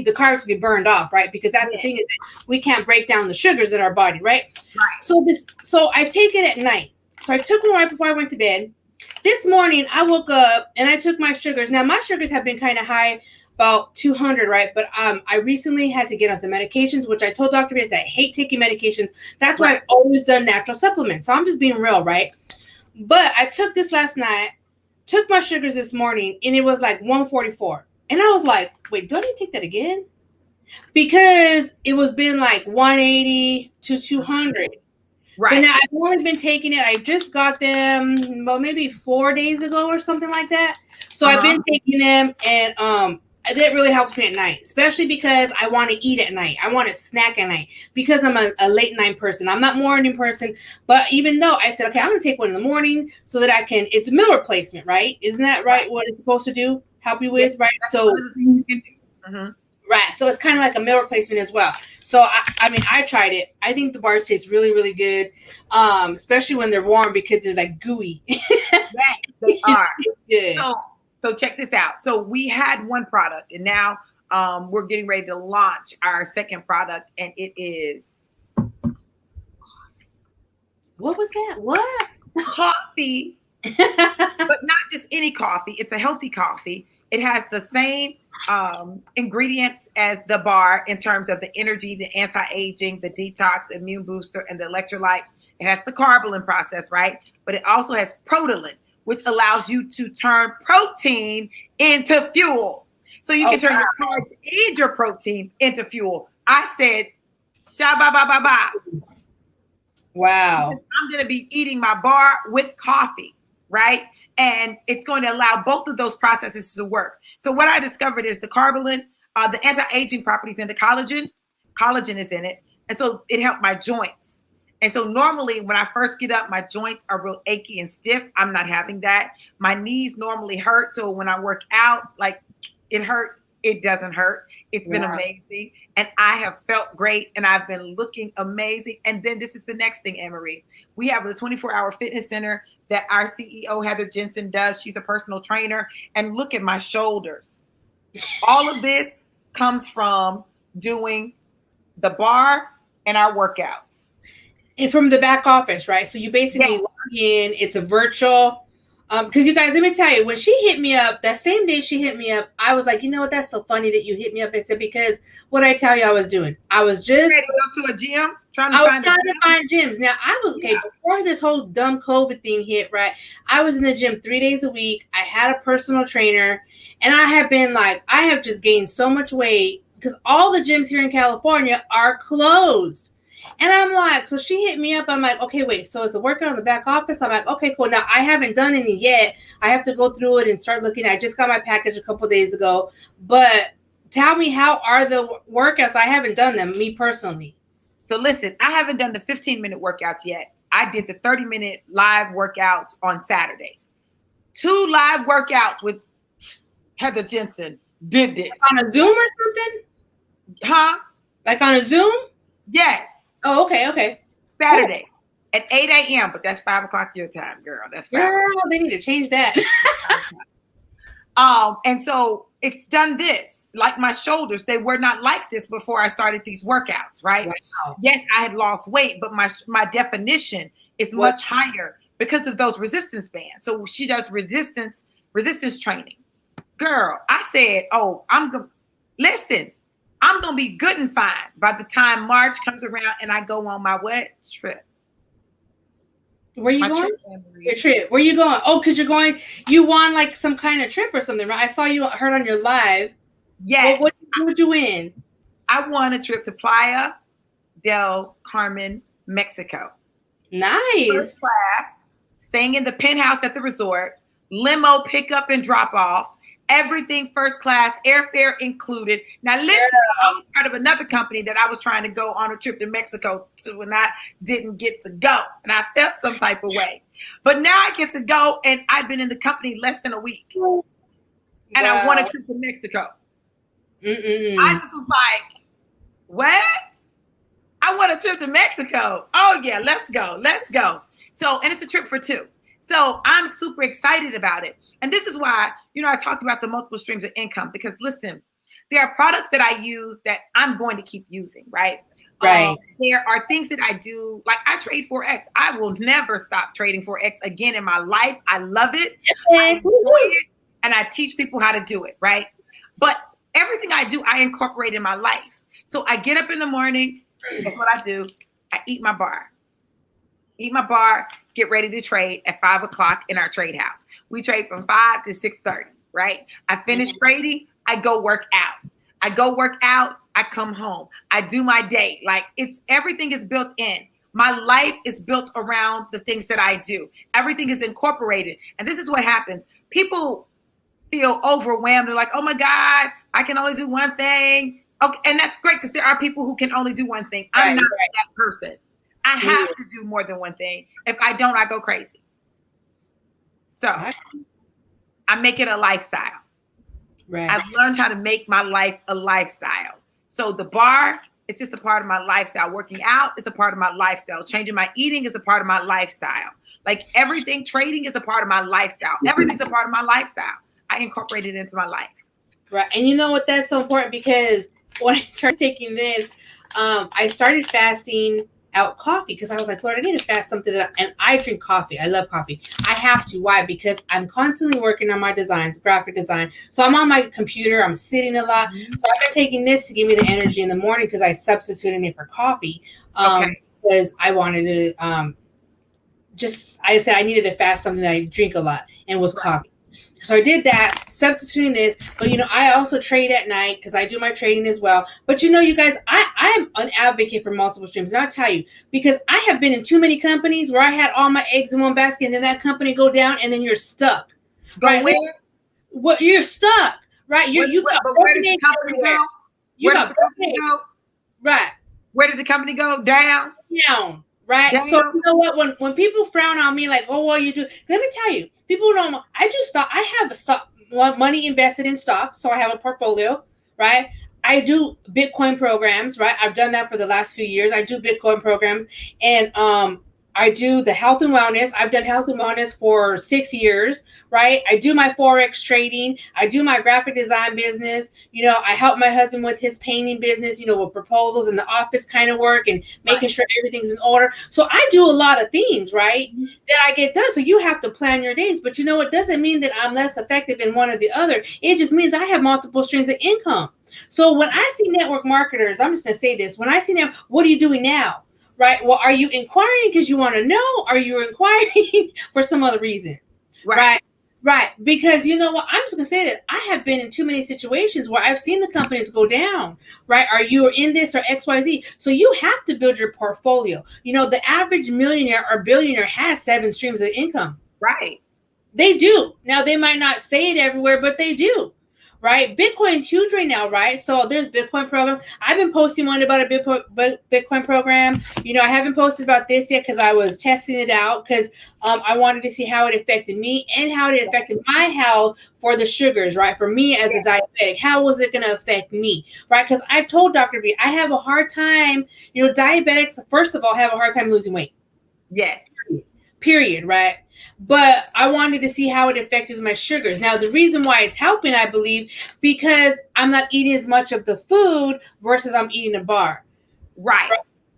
the carbs to be burned off, right? Because that's the thing is that we can't break down the sugars in our body, right? Right. So I take it at night. So I took one right before I went to bed. This morning I woke up and I took my sugars. Now my sugars have been kind of high, about 200, right? But I recently had to get on some medications, which I told Dr. B, I said, I hate taking medications. That's why I've always done natural supplements. So I'm just being real, right? But I took this last night, took my sugars this morning, and it was like 144. And I was like, wait, do I need to take that again? Because it was been like 180 to 200. Right. But now I've only been taking it. I just got them, well, maybe 4 days ago or something like that. So I've been taking them, and that really helps me at night, especially because I want to eat at night. I want to snack at night because I'm a late night person. I'm not a morning person. But even though I said, okay, I'm going to take one in the morning so that I can, it's a meal replacement, right? Isn't that right? What it's supposed to do? Help you with, right? So, one of the things you can do. Right. So it's kind of like a meal replacement as well. So, I mean, I tried it. I think the bars taste really, really good, especially when they're warm because they're like gooey. Yes, they are. Good. So check this out. So we had one product, and now we're getting ready to launch our second product, and it is what was that? What? Coffee, but not just any coffee. It's a healthy coffee. It has the same ingredients as the bar in terms of the energy, the anti-aging, the detox, immune booster, and the electrolytes. It has the carbolin process, right? But it also has proteolin, which allows you to turn protein into fuel. So you can turn your carbs and your protein into fuel. I said, sha-ba-ba-ba-ba. Wow. I'm going to be eating my bar with coffee, right? and it's going to allow both of those processes to work. So what I discovered is the carbolin, the anti-aging properties in the collagen is in it. And so it helped my joints. And so normally when I first get up, my joints are real achy and stiff. I'm not having that. My knees normally hurt. So when I work out, like it hurts, it doesn't hurt. It's been amazing. And I have felt great and I've been looking amazing. And then this is the next thing, Anne-Marie. We have the 24-hour fitness center that our CEO, Heather Jensen, does. She's a personal trainer. And look at my shoulders. All of this comes from doing the bar and our workouts. And from the back office, right? So you basically log in, it's a virtual, because you guys, let me tell you, when she hit me up, that same day she hit me up, I was like, you know what, that's so funny that you hit me up. I said, because what I tell you I was doing, I was just ready to go to a gym, trying to find gyms. Now I was before this whole dumb COVID thing hit, right? I was in the gym 3 days a week. I had a personal trainer, and I have just gained so much weight because all the gyms here in California are closed. And I'm like, so she hit me up. I'm like, okay, wait. So it's a workout on the back office. I'm like, okay, cool. Now I haven't done any yet. I have to go through it and start looking. I just got my package a couple days ago. But tell me, how are the workouts? I haven't done them, me personally. So listen, I haven't done the 15-minute workouts yet. I did the 30-minute live workouts on Saturdays. 2 live workouts with Heather Jensen did this. Like on a Zoom or something? Huh? Like on a Zoom? Yes. Oh, okay. Saturday at 8 a.m., but that's 5 o'clock your time, girl. That's 5 girl, they need to change that. And so it's done this. Like my shoulders, they were not like this before I started these workouts, right? Wow. Yes, I had lost weight, but my definition is much higher because of those resistance bands. So she does resistance training. Girl, I said, I'm going to be good and fine by the time March comes around and I go on my trip. Where you going? Your trip. Where you going? Oh, because you won like some kind of trip or something, right? I saw you heard on your live. Yeah. What would you win? I won a trip to Playa del Carmen, Mexico. Nice. First class, staying in the penthouse at the resort, limo pickup and drop off. Everything first class, airfare included. Now listen, I was part of another company that I was trying to go on a trip to Mexico to, and I didn't get to go. And I felt some type of way. But now I get to go, and I've been in the company less than a week. And I won a trip to Mexico. I just was like, what? I want a trip to Mexico. Oh yeah, let's go. So, and it's a trip for 2. So I'm super excited about it. And this is why, I talked about the multiple streams of income, because listen, there are products that I use that I'm going to keep using, right? Right. There are things that I do, like I trade Forex. I will never stop trading Forex again in my life. I love it. I enjoy it. And I teach people how to do it, right? But everything I do, I incorporate in my life. So I get up in the morning. That's what I do. I eat my bar, get ready to trade at 5 o'clock in our trade house. We trade from 5 to 6:30, right? I finish trading. I go work out. I come home. I do my day. Like everything is built in. My life is built around the things that I do. Everything is incorporated. And this is what happens. People feel overwhelmed. They're like, oh my God, I can only do one thing. Okay, and that's great because there are people who can only do one thing. I'm not that person. I have to do more than one thing. If I don't, I go crazy. So I make it a lifestyle. Right. I've learned how to make my life a lifestyle. So the bar, it's just a part of my lifestyle. Working out is a part of my lifestyle. Changing my eating is a part of my lifestyle. Like everything, trading is a part of my lifestyle. Everything's a part of my lifestyle. I incorporate it into my life. Right. And you know what? That's so important because when I started taking this, I started fasting out coffee because I was like, Lord, I need to fast something and I drink coffee. I love coffee. I have to. Why? Because I'm constantly working on my designs, graphic design. So I'm on my computer. I'm sitting a lot. So I've been taking this to give me the energy in the morning because I substituted it for coffee. Because I wanted to I said I needed to fast something that I drink a lot and was coffee. So I did that, substituting this. But, I also trade at night because I do my trading as well. But, you guys, I am an advocate for multiple streams. And I'll tell you, because I have been in too many companies where I had all my eggs in one basket and then that company go down and then you're stuck. Right? Where? What you're stuck, right? You got where did the company go? You got go? Right. Where did the company go? Down. Right. Down. So you know what? When people frown on me like, oh, well, you do. Let me tell you, people don't know. I just thought I have a stock money invested in stocks, so I have a portfolio, right? I do Bitcoin programs, right? I've done that for the last few years. I do Bitcoin programs, and I do the health and wellness. I've done health and wellness for 6 years, right? I do my Forex trading. I do my graphic design business. I help my husband with his painting business, with proposals and the office kind of work and making sure everything's in order. So I do a lot of things, right, that I get done. So you have to plan your days. But it doesn't mean that I'm less effective in one or the other. It just means I have multiple streams of income. So when I see network marketers, I'm just going to say this. When I see them, what are you doing now? Right. Well, are you inquiring because you want to know? Are you inquiring for some other reason? Right. Because you know what? I'm just going to say that I have been in too many situations where I've seen the companies go down. Right. Are you in this or XYZ? So you have to build your portfolio. The average millionaire or billionaire has 7 streams of income. Right. They do. Now, they might not say it everywhere, but they do. Right. Bitcoin's huge right now. Right. So there's Bitcoin program. I've been posting one about a Bitcoin program. I haven't posted about this yet because I was testing it out because I wanted to see how it affected me and how it affected my health for the sugars. Right. For me as a diabetic, how was it going to affect me? Right. Because I've told Dr. B, I have a hard time. Diabetics, first of all, have a hard time losing weight. Yes. Period. Right. But I wanted to see how it affected my sugars. Now, the reason why it's helping, I believe, because I'm not eating as much of the food versus I'm eating a bar. Right.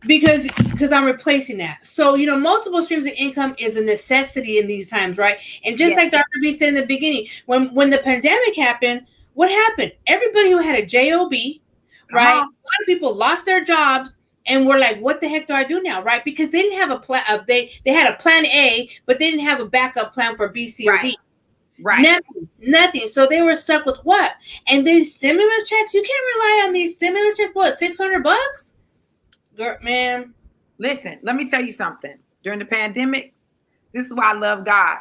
Because I'm replacing that. So, multiple streams of income is a necessity in these times, right? And just like Dr. B said in the beginning, when the pandemic happened, what happened? Everybody who had a job, right? A lot of people lost their jobs. And we're like, what the heck do I do now, right? Because they didn't have a plan. They had a plan A, but they didn't have a backup plan for B, C, or D. Right. Nothing. So they were stuck with what? And these stimulus checks, you can't rely on these stimulus checks. What, $600? Girl, man. Listen, let me tell you something. During the pandemic, this is why I love God.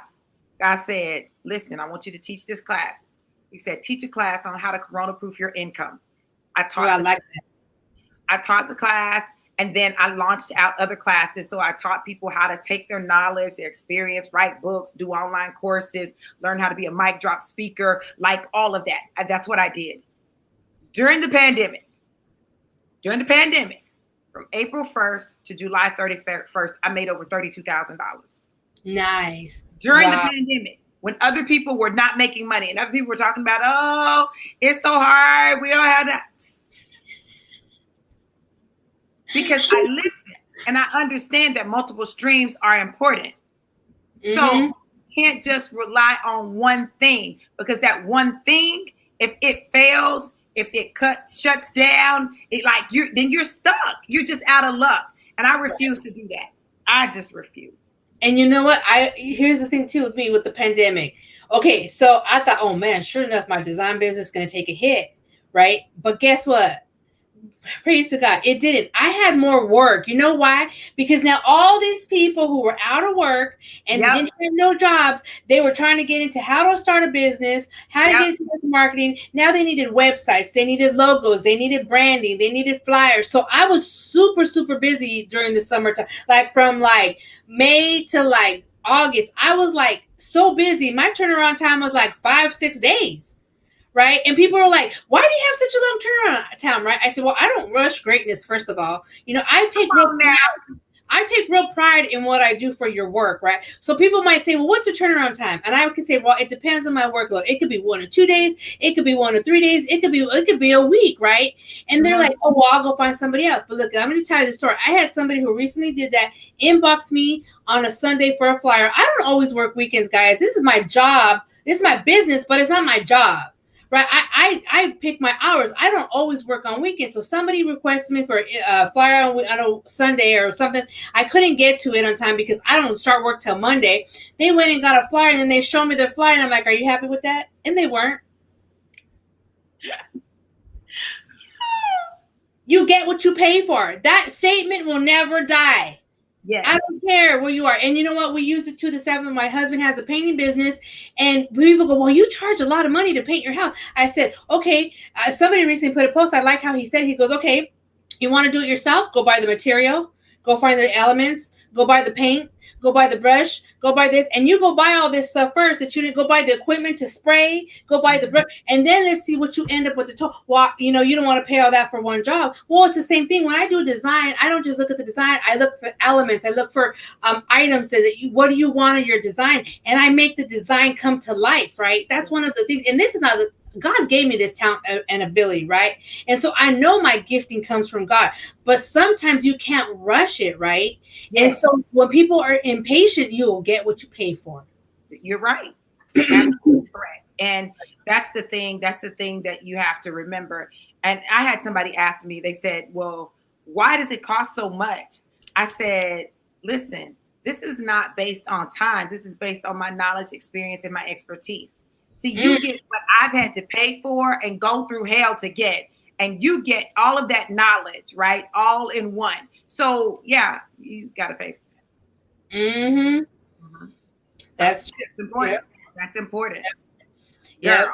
God said, listen, I want you to teach this class. He said, teach a class on how to corona-proof your income. I taught the class, and then I launched out other classes. So I taught people how to take their knowledge, their experience, write books, do online courses, learn how to be a mic drop speaker, like all of that. That's what I did. During the pandemic, from April 1st to July 31st, I made over $32,000. Nice. During the pandemic, when other people were not making money and other people were talking about, oh, it's so hard, we don't have that. Because I listen and I understand that multiple streams are important. Mm-hmm. So you can't just rely on one thing, because that one thing, if it fails, if it shuts down, then you're stuck. You're just out of luck. And I refuse to do that. I just refuse. And you know what? Here's the thing too with me with the pandemic. Okay, so I thought, oh man, sure enough, my design business is going to take a hit, right? But guess what? Praise to God, it didn't. I had more work. You know why? Because now all these people who were out of work and didn't have no jobs, they were trying to get into how to start a business, how to get into marketing. Now they needed websites, they needed logos, they needed branding, they needed flyers. So I was super, super busy during the summertime, from May to August. I was so busy. My turnaround time was 5-6 days. Right. And people are like, why do you have such a long turnaround time? Right. I said, well, I don't rush greatness. First of all, I take real pride in what I do for your work. Right. So people might say, well, what's the turnaround time? And I can say, well, it depends on my workload. It could be 1 or 2 days. It could be 1 or 3 days. It could be a week. Right. And they're like, oh, well, I'll go find somebody else. But look, I'm going to tell you the story. I had somebody who recently did that, inbox me on a Sunday for a flyer. I don't always work weekends, guys. This is my job. This is my business, but it's not my job. right? I pick my hours. I don't always work on weekends. So somebody requested me for a flyer on a Sunday or something. I couldn't get to it on time because I don't start work till Monday. They went and got a flyer and then they showed me their flyer and I'm like, are you happy with that? And they weren't. You get what you pay for. That statement will never die. Yes. I don't care where you are. And you know what? We use it to the seven. My husband has a painting business and people go, well, you charge a lot of money to paint your house. I said, okay. Somebody recently put a post. I like how he said, he goes, okay, you want to do it yourself? Go buy the material, go find the elements, go buy the paint, go buy the brush, go buy this. And you go buy all this stuff first that you didn't go buy the equipment to spray, go buy the brush. And then let's see what you end up with the total. Well, you know, you don't want to pay all that for one job. Well, it's the same thing. When I do design, I don't just look at the design. I look for elements. I look for items that what do you want in your design? And I make the design come to life, right? That's one of the things. And this is not God gave me this talent and ability, right? And so I know my gifting comes from God, but sometimes you can't rush it, right? Yeah. And so when people are impatient, you will get what you pay for. You're right. Absolutely correct. And that's the thing that you have to remember. And I had somebody ask me, they said, well, why does it cost so much? I said, listen, this is not based on time. This is based on my knowledge, experience, and my expertise. So you get what I've had to pay for and go through hell to get, and you get all of that knowledge, right? All in one. So yeah, you got to pay for that. Mm-hmm. Mm-hmm. That's important. Yep. That's important. Yeah.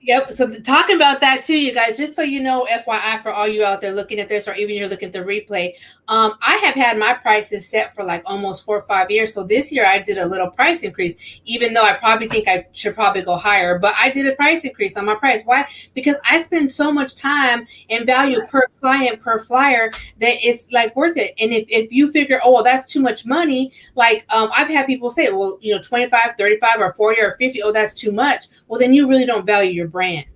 Yep. So talking about that too, you guys, just so you know, FYI for all you out there looking at this, or even you're looking at the replay, I have had my prices set for like almost 4 or 5 years. So this year I did a little price increase, even though I probably think I should probably go higher, but I did a price increase on my price. Why? Because I spend so much time and value per client, per flyer, that it's like worth it. And if you figure, oh, well, that's too much money, like I've had people say, well, you know, 25, 35 or 40 or 50, oh, that's too much. Well, then you really don't value your brand.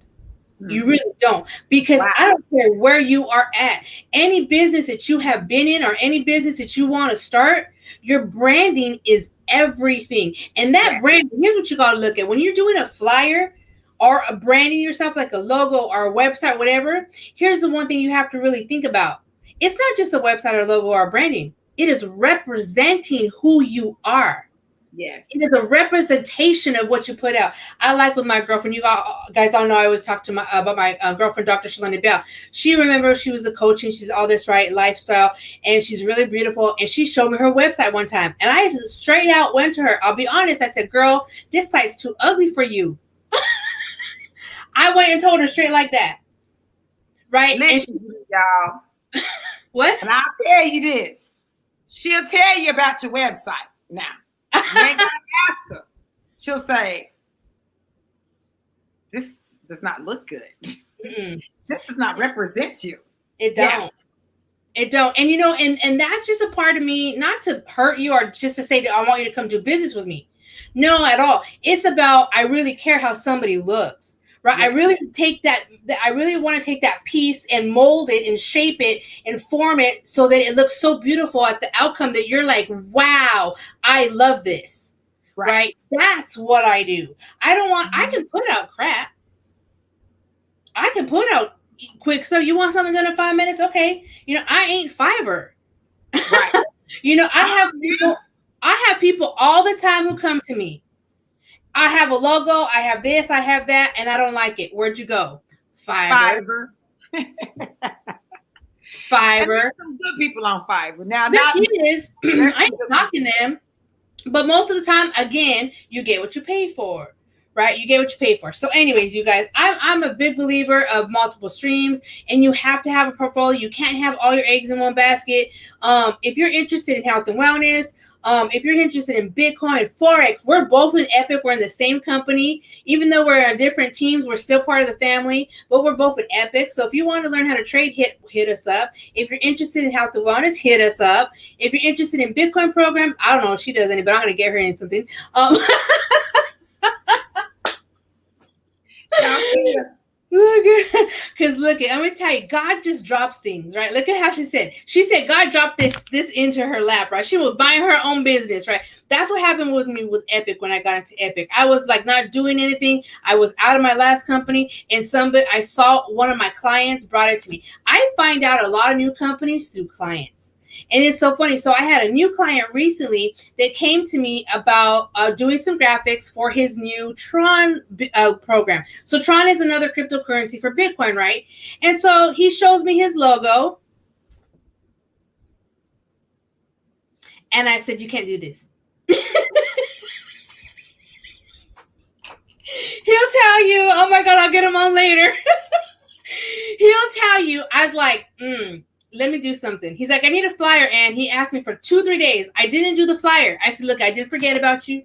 You really don't, because I don't care where you are at. Any business that you have been in or any business that you want to start, your branding is everything. And that brand, here's what you got to look at. When you're doing a flyer or a branding yourself, like a logo or a website, whatever, here's the one thing you have to really think about. It's not just a website or logo or branding. It is representing who you are. Yes. It is a representation of what you put out. I like with my girlfriend, you guys all know I always talk to about my girlfriend, Dr. Shalini Bell. She remembers she was a coach and she's all this right lifestyle and she's really beautiful. And she showed me her website one time. And I straight out went to her. I'll be honest. I said, girl, this site's too ugly for you. I went and told her straight like that. Right? Listen, y'all. What? And I'll tell you this. She'll tell you about your website now. You ain't gotta ask her. She'll say, this does not look good. This does not represent you. It don't. Yeah. It don't. And you know, and that's just a part of me, not to hurt you or just to say that I want you to come do business with me. No, at all. It's about, I really care how somebody looks. Right. Yeah. I really want to take that piece and mold it and shape it and form it so that it looks so beautiful at the outcome that you're like, wow, I love this. Right. That's what I do. I don't want, I can put out crap. I can put out quick. So you want something done in 5 minutes? Okay. You know, I ain't Fiverr. Right. You know, I have people all the time who come to me. I have a logo, I have this, I have that, and I don't like it. Where'd you go? Fiverr. Fiverr. Some good people on Fiverr. Now, there is. I ain't knocking them. But most of the time, again, you get what you pay for. Right? You get what you pay for. So anyways, you guys, I'm a big believer of multiple streams, and you have to have a portfolio. You can't have all your eggs in one basket. If you're interested in health and wellness, if you're interested in Bitcoin, Forex, we're both in Epic. We're in the same company. Even though we're on different teams, we're still part of the family, but we're both in Epic. So if you want to learn how to trade, hit us up. If you're interested in health and wellness, hit us up. If you're interested in Bitcoin programs, I don't know if she does any, but I'm going to get her in something. Because look, I'm gonna tell you, God just drops things, right? Look at how she said. She said God dropped this into her lap, right? She was buying her own business, right? That's what happened with me with Epic when I got into Epic. I was like not doing anything. I was out of my last company, and I saw one of my clients brought it to me. I find out a lot of new companies through clients. And it's so funny. So I had a new client recently that came to me about doing some graphics for his new Tron program. So Tron is another cryptocurrency for Bitcoin, right? And so he shows me his logo. And I said, you can't do this. He'll tell you, oh my God, I'll get him on later. He'll tell you, I was like, let me do something. He's like, I need a flyer. And he asked me for 2-3 days. I didn't do the flyer. I said, look, I didn't forget about you.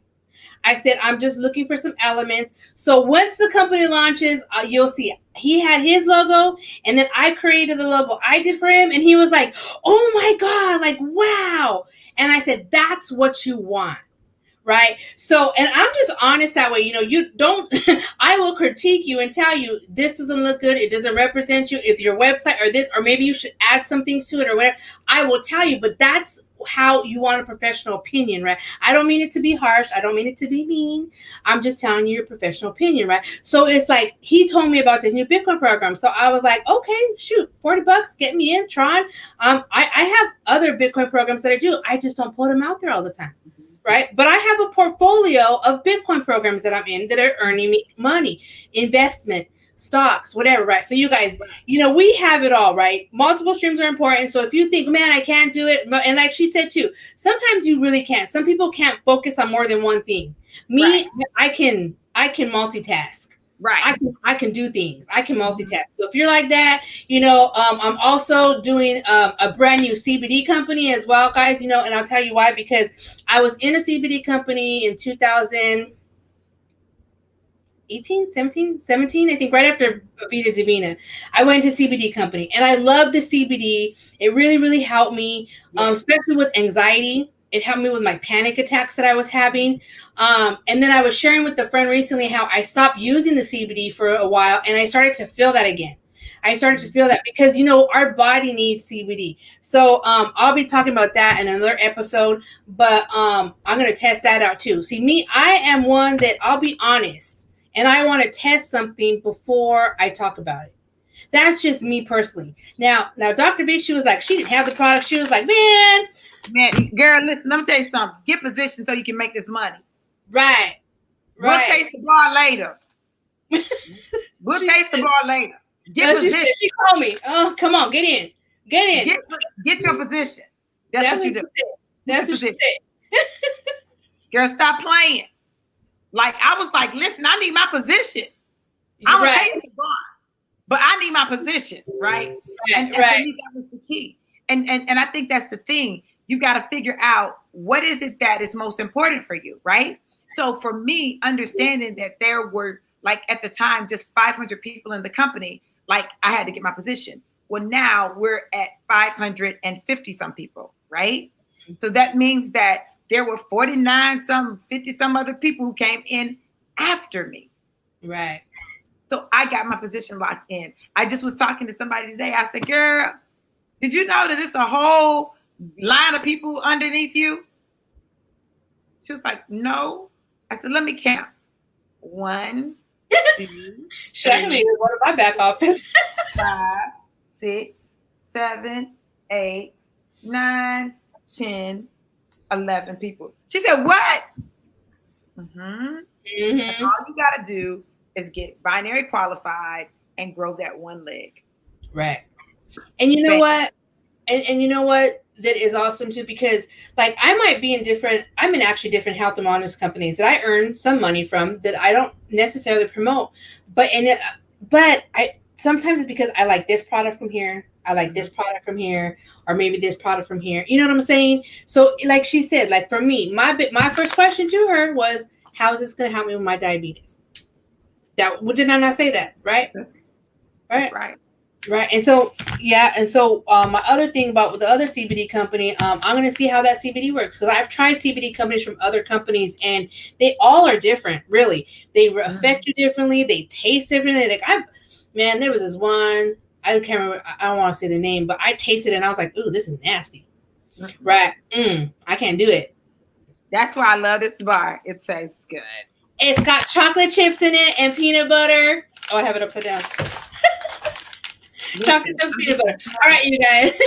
I said, I'm just looking for some elements. So once the company launches, you'll see. He had his logo, and then I created the logo I did for him. And he was like, oh my God, like, wow. And I said, that's what you want. Right. So, and I'm just honest that way. You don't, I will critique you and tell you this doesn't look good. It doesn't represent you. If your website or this, or maybe you should add some things to it or whatever, I will tell you, but that's how you want a professional opinion, right? I don't mean it to be harsh. I don't mean it to be mean. I'm just telling you your professional opinion, right? So it's like, he told me about this new Bitcoin program. So I was like, okay, shoot, $40, get me in, Tron. I have other Bitcoin programs that I do. I just don't put them out there all the time. Right. But I have a portfolio of Bitcoin programs that I'm in that are earning me money, investment, stocks, whatever. Right. So you guys, we have it all. Right. Multiple streams are important. So if you think, man, I can't do it. And like she said, too, sometimes you really can't. Some people can't focus on more than one thing. Me, right. I can multitask. Right. I can do things. I can multitask. So if you're like that, I'm also doing a brand new CBD company as well, guys, and I'll tell you why, because I was in a CBD company in 2018, 17, I think, right after Vita Divina. I went to CBD company and I love the CBD. It really, really helped me, especially with anxiety. It helped me with my panic attacks that I was having. And then I was sharing with a friend recently how I stopped using the CBD for a while and I started to feel that again. I started to feel that because, our body needs CBD. So I'll be talking about that in another episode, but I'm going to test that out too. See, me, I am one that I'll be honest and I want to test something before I talk about it. That's just me personally. Now, Dr. B, she was like, she didn't have the product. She was like, man, girl, listen, let me tell you something. Get positioned so you can make this money. Right. We'll taste the bar later. We'll taste the bar later. Get positioned. She called me. Oh, come on, get in. Get your position. That's what you do. That's what she said. Girl, stop playing. Like, I was like, listen, I need my position. I'm going to taste the bar, but I need my position, right? And for me, that was the key. And I think that's the thing. You got to figure out what is it that is most important for you, right? So for me, understanding that there were, like, at the time, just 500 people in the company, like, I had to get my position. Well, now we're at 550 some people, right? So that means that there were 50 some other people who came in after me. Right. So I got my position locked in. I just was talking to somebody today. I said, girl, did you know that it's a whole line of people underneath you? She was like, no. I said, let me count. 1, 2, 3, 4, 5, back office. 5, 6, 7, 8, 9, 10, 11 people. She said, what? And all you got to do is get binary qualified and grow that one leg. Right. And you know what? And you know what? That is awesome too, because like I'm in actually different health and wellness companies that I earn some money from that I don't necessarily promote, but I sometimes it's because I like this product from here. I like this product from here, or maybe this product from here. You know what I'm saying? So like she said, like for me, my first question to her was, how is this going to help me with my diabetes? Did I not say that? Right. That's right. Right. And so, my other thing about the other CBD company, I'm going to see how that CBD works, because I've tried CBD companies from other companies and they all are different. Really. They affect you differently. They taste differently. Like Man, there was this one. I can't remember. I don't want to say the name, but I tasted it and I was like, "Ooh, this is nasty." Mm-hmm. Right? I can't do it. That's why I love this bar. It tastes good. It's got chocolate chips in it and peanut butter. Oh, I have it upside down. Chocolate chips, peanut butter. All right, you guys.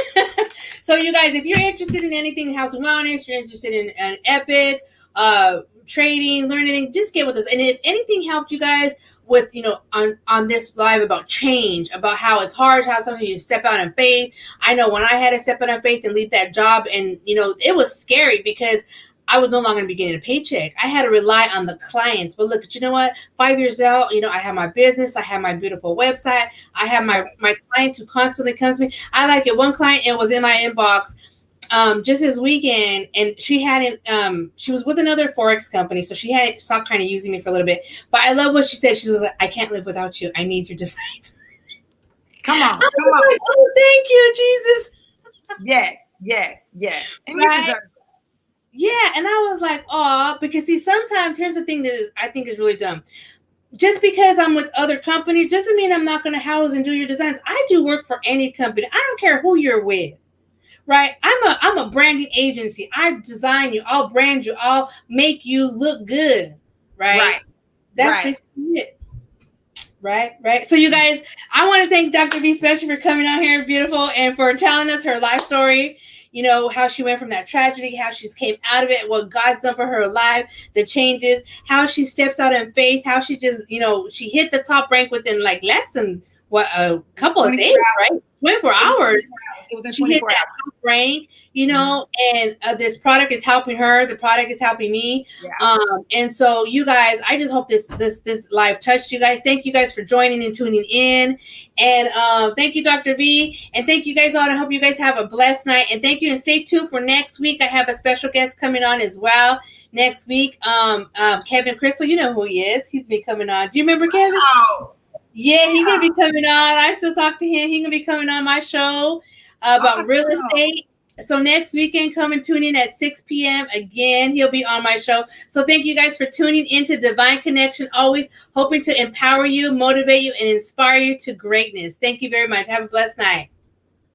So, you guys, if you're interested in anything health and wellness, you're interested in an epic, trading, learning, just get with us. And if anything helped you guys with, on this live about change, about how it's hard, how sometimes you step out in faith. I know when I had to step out in faith and leave that job, and, it was scary because I was no longer going to be getting a paycheck. I had to rely on the clients. But look, you know what? 5 years out, I have my business. I have my beautiful website. I have my clients who constantly comes to me. I like it. One client, it was in my inbox just this weekend, and she hadn't, she was with another Forex company, so she had stopped kind of using me for a little bit. But I love what she said. She was like, I can't live without you. I need your designs. Come on. Like, oh, thank you, Jesus. Yes. And right? Yeah, and I was like, oh, because see, sometimes here's the thing that I think is really dumb. Just because I'm with other companies doesn't mean I'm not going to house and do your designs. I do work for any company. I don't care who you're with, right? I'm a branding agency. I design you. I'll brand you. I'll make you look good, right? That's basically it. Right. So you guys, I want to thank Dr. V especially for coming out here, beautiful, and for telling us her life story. How she went from that tragedy, how she's came out of it, what God's done for her life, the changes, how she steps out in faith, how she just, she hit the top rank within like less than a couple of days, right? 24 hours. It was in 24 hours. Top rank, and this product is helping her. The product is helping me. Yeah. And so you guys, I just hope this live touched you guys. Thank you guys for joining and tuning in. And thank you, Dr. V. And thank you guys all. And I hope you guys have a blessed night. And thank you. And stay tuned for next week. I have a special guest coming on as well next week. Kevin Crystal, you know who he is. He's been coming on. Do you remember Kevin? Oh. Yeah, he's going to be coming on. I still talk to him. He's going to be coming on my show about real estate. So next weekend, come and tune in at 6 p.m. Again, he'll be on my show. So thank you guys for tuning into Divine Connection, always hoping to empower you, motivate you, and inspire you to greatness. Thank you very much. Have a blessed night.